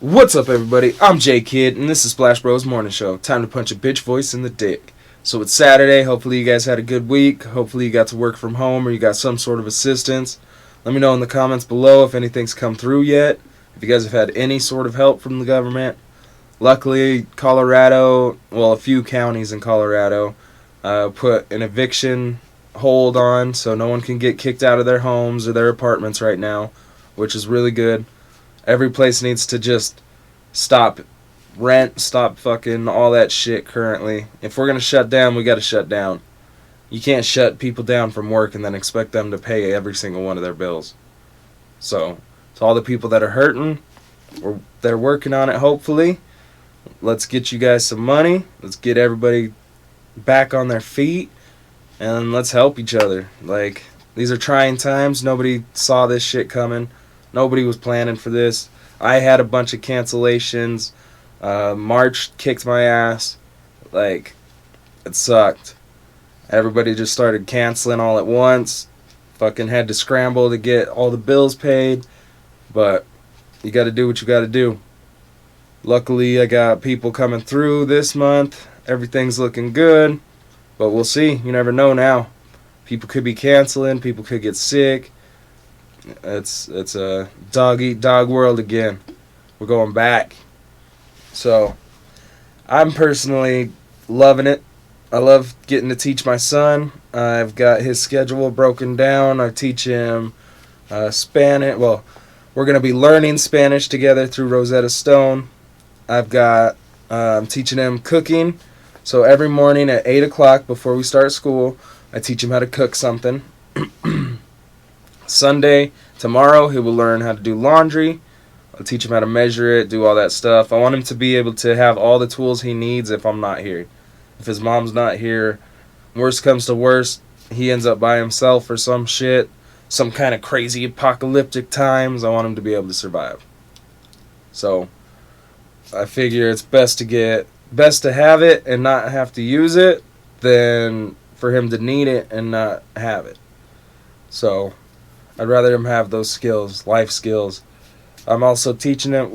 What's up, everybody? I'm J Kid, and this is Splash Bros Morning Show. Time to punch a bitch voice in the dick. So it's Saturday. Hopefully you guys had a good week. Hopefully you got to work from home or you got some sort of assistance. Let me know in the comments below if anything's come through yet. If you guys have had any sort of help from the government. Luckily, Colorado, a few counties in Colorado, put an eviction hold on so no one can get kicked out of their homes or their apartments right now, which is really good. Every place needs to just stop rent, stop fucking all that shit currently. If we're going to shut down, we got to shut down. You can't shut people down from work and then expect them to pay every single one of their bills. So, to all the people that are hurting, they're working on it hopefully. Let's get you guys some money. Let's get everybody back on their feet. And let's help each other. Like, these are trying times. Nobody saw this shit coming. Nobody was planning for this. I had a bunch of cancellations. March kicked my ass. Like, it sucked. Everybody just started canceling all at once. Fucking had to scramble to get all the bills paid. But you gotta do what you gotta do. Luckily, I got people coming through this month. Everything's looking good. But we'll see. You never know now. People could be canceling. People could get sick. It's a dog-eat-dog world again. We're going back. So, I'm personally loving it. I love getting to teach my son. I've got his schedule broken down. I teach him Spanish. Well, we're going to be learning Spanish together through Rosetta Stone. I'm teaching him cooking. So every morning at 8 o'clock before we start school, I teach him how to cook something. Sunday, tomorrow, he will learn how to do laundry. I'll teach him how to measure it, do all that stuff. I want him to be able to have all the tools he needs if I'm not here. If his mom's not here, worst comes to worst, he ends up by himself or some shit. Some kind of crazy apocalyptic times, I want him to be able to survive. So, I figure it's best to have it and not have to use it than for him to need it and not have it. So, I'd rather him have those skills, life skills. I'm also teaching him,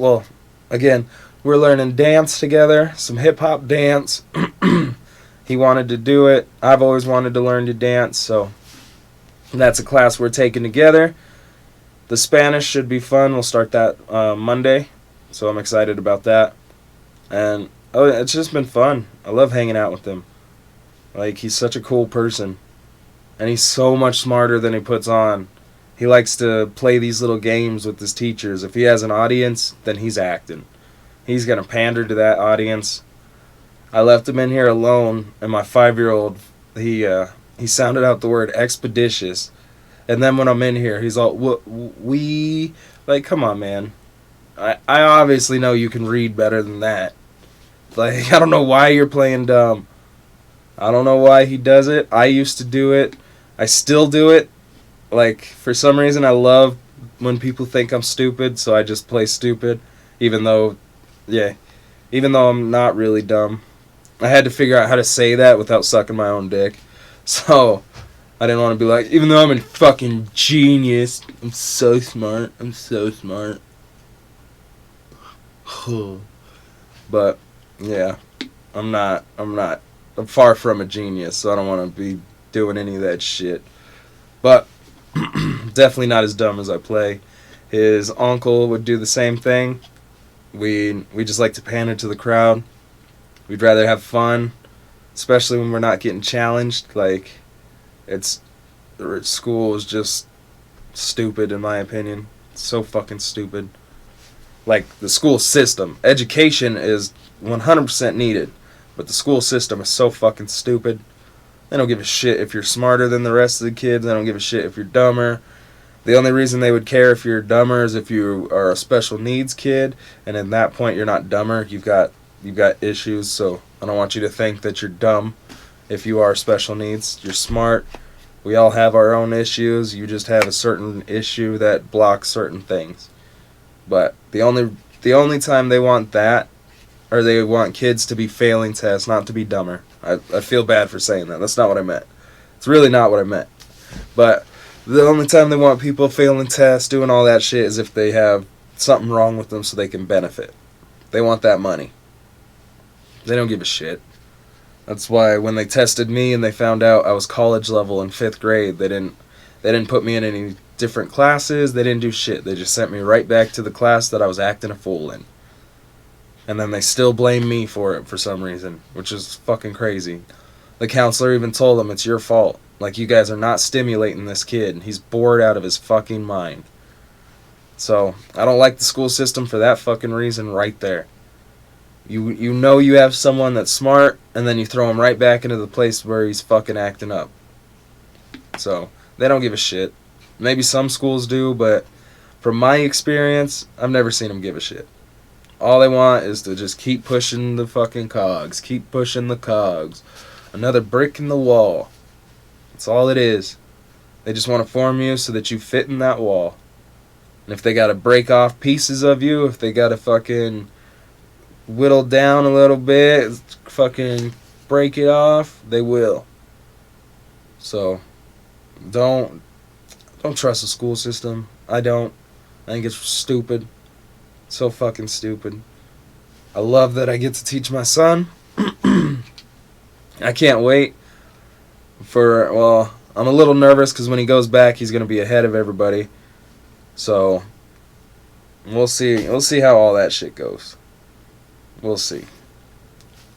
again, we're learning dance together, some hip-hop dance. He wanted to do it. I've always wanted to learn to dance, so that's a class we're taking together. The Spanish should be fun. We'll start that Monday, so I'm excited about that. And it's just been fun. I love hanging out with him. Like, he's such a cool person. And he's so much smarter than he puts on. He likes to play these little games with his teachers. If he has an audience, then he's acting. He's going to pander to that audience. I left him in here alone, and my 5-year-old, he sounded out the word expeditious. And then when I'm in here, he's all, we, like, come on, man. I obviously know you can read better than that. Like, I don't know why you're playing dumb. I don't know why he does it. I used to do it. I still do it. Like, for some reason, I love when people think I'm stupid, so I just play stupid, even though I'm not really dumb. I had to figure out how to say that without sucking my own dick. So, I didn't want to be like, even though I'm a fucking genius, I'm so smart. But, yeah, I'm far from a genius, so I don't want to be doing any of that shit. But, definitely not as dumb as I play. His uncle would do the same thing. We just like to pander to the crowd. We'd rather have fun, especially when we're not getting challenged. Like, school is just stupid in my opinion. It's so fucking stupid. Like, the school system. Education is 100% needed, but the school system is so fucking stupid. They don't give a shit if you're smarter than the rest of the kids. They don't give a shit if you're dumber. The only reason they would care if you're dumber is if you are a special needs kid, and at that point you're not dumber. You've got issues, so I don't want you to think that you're dumb if you are special needs. You're smart. We all have our own issues. You just have a certain issue that blocks certain things. But the only time they want that, or they want kids to be failing tests, not to be dumber. I feel bad for saying that. That's not what I meant. It's really not what I meant. But the only time they want people failing tests, doing all that shit, is if they have something wrong with them so they can benefit. They want that money. They don't give a shit. That's why when they tested me and they found out I was college level in 5th grade, they didn't put me in any different classes. They didn't do shit. They just sent me right back to the class that I was acting a fool in. And then they still blame me for it for some reason, which is fucking crazy. The counselor even told them, it's your fault. Like, you guys are not stimulating this kid. He's bored out of his fucking mind. So, I don't like the school system for that fucking reason right there. You know you have someone that's smart, and then you throw him right back into the place where he's fucking acting up. So, they don't give a shit. Maybe some schools do, but from my experience, I've never seen them give a shit. All they want is to just keep pushing the fucking cogs. Keep pushing the cogs. Another brick in the wall. That's all it is. They just want to form you so that you fit in that wall. And if they got to break off pieces of you, if they got to fucking whittle down a little bit, fucking break it off, they will. So, don't trust the school system. I don't. I think it's stupid. So fucking stupid. I love that I get to teach my son. I can't wait I'm a little nervous because when he goes back, he's going to be ahead of everybody. So, we'll see. We'll see how all that shit goes. We'll see.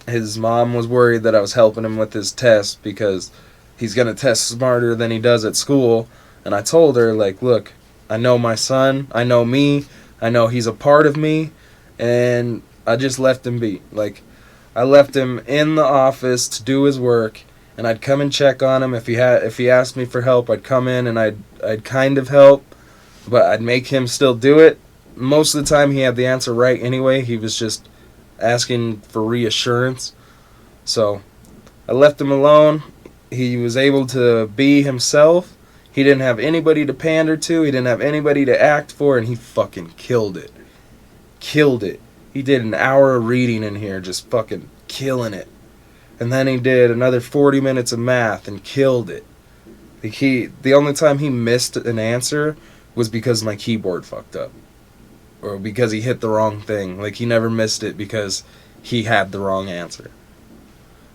His mom was worried that I was helping him with his test because he's going to test smarter than he does at school. And I told her, like, look, I know my son. I know me. I know he's a part of me. And I just left him be. Like, I left him in the office to do his work. And I'd come and check on him. If he asked me for help, I'd come in and I'd kind of help. But I'd make him still do it. Most of the time he had the answer right anyway. He was just asking for reassurance. So I left him alone. He was able to be himself. He didn't have anybody to pander to. He didn't have anybody to act for. And he fucking killed it. Killed it. He did an hour of reading in here, just fucking killing it. And then he did another 40 minutes of math and killed it. The only time he missed an answer was because my keyboard fucked up. Or because he hit the wrong thing. Like, he never missed it because he had the wrong answer.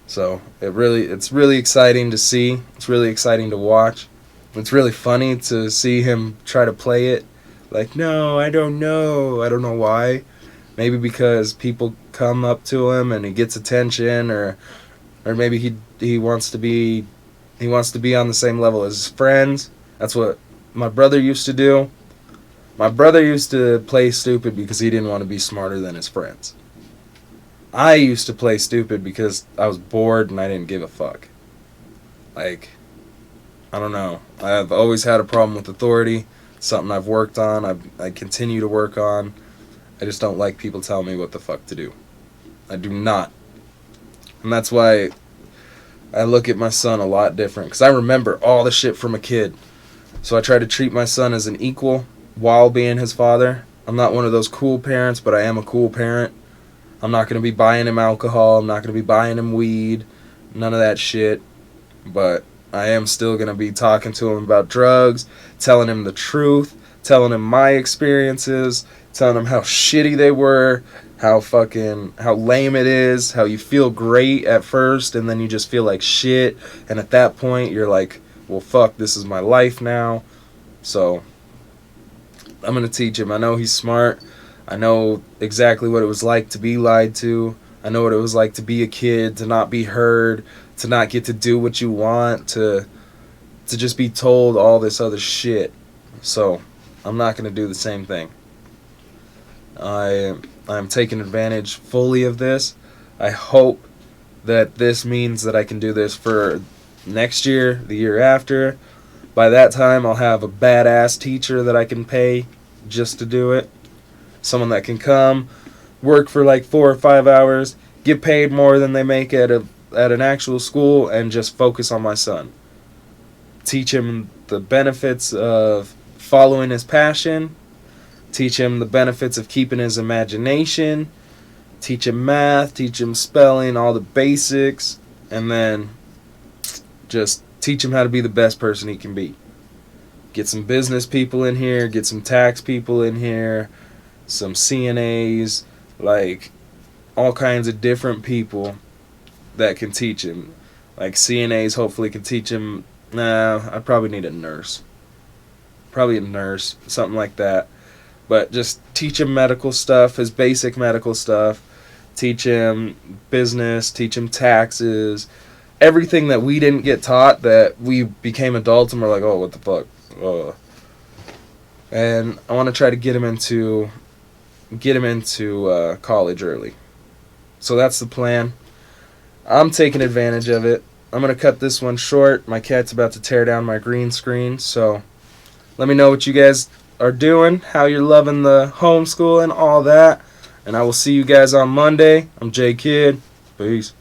So, it's really exciting to see. It's really exciting to watch. It's really funny to see him try to play it. Like, no, I don't know. I don't know why. Maybe because people come up to him and he gets attention, or maybe he wants to be on the same level as his friends. That's what my brother used to do. My brother used to play stupid because he didn't want to be smarter than his friends. I used to play stupid because I was bored and I didn't give a fuck. Like, I don't know. I've always had a problem with authority. It's something I've worked on. I continue to work on. I just don't like people telling me what the fuck to do. I do not. And that's why I look at my son a lot different. Because I remember all the shit from a kid. So I try to treat my son as an equal while being his father. I'm not one of those cool parents, but I am a cool parent. I'm not going to be buying him alcohol. I'm not going to be buying him weed. None of that shit. But I am still going to be talking to him about drugs, telling him the truth, telling him my experiences, telling him how shitty they were, how lame it is, how you feel great at first and then you just feel like shit. And at that point, you're like, well, fuck, this is my life now. So I'm going to teach him. I know he's smart. I know exactly what it was like to be lied to. I know what it was like to be a kid, to not be heard, to not get to do what you want, to just be told all this other shit. So I'm not going to do the same thing. I'm taking advantage fully of this. I hope that this means that I can do this for next year, the year after. By that time, I'll have a badass teacher that I can pay just to do it. Someone that can come, work for like 4 or 5 hours, get paid more than they make at an actual school, and just focus on my son. Teach him the benefits of following his passion. Teach him the benefits of keeping his imagination. Teach him math, teach him spelling, all the basics. And then just teach him how to be the best person he can be. Get some business people in here, get some tax people in here, some CNAs, like all kinds of different people that can teach him. Like CNAs hopefully can teach him. Nah, I probably need a nurse. Probably a nurse, something like that. But just teach him medical stuff, his basic medical stuff. Teach him business, teach him taxes, everything that we didn't get taught that we became adults and we're like, oh, what the fuck? And I want to try to get him into college early. So that's the plan. I'm taking advantage of it. I'm going to cut this one short. My cat's about to tear down my green screen, so let me know what you guys are doing, how you're loving the homeschool and all that. And I will see you guys on Monday. I'm J Kid. Peace.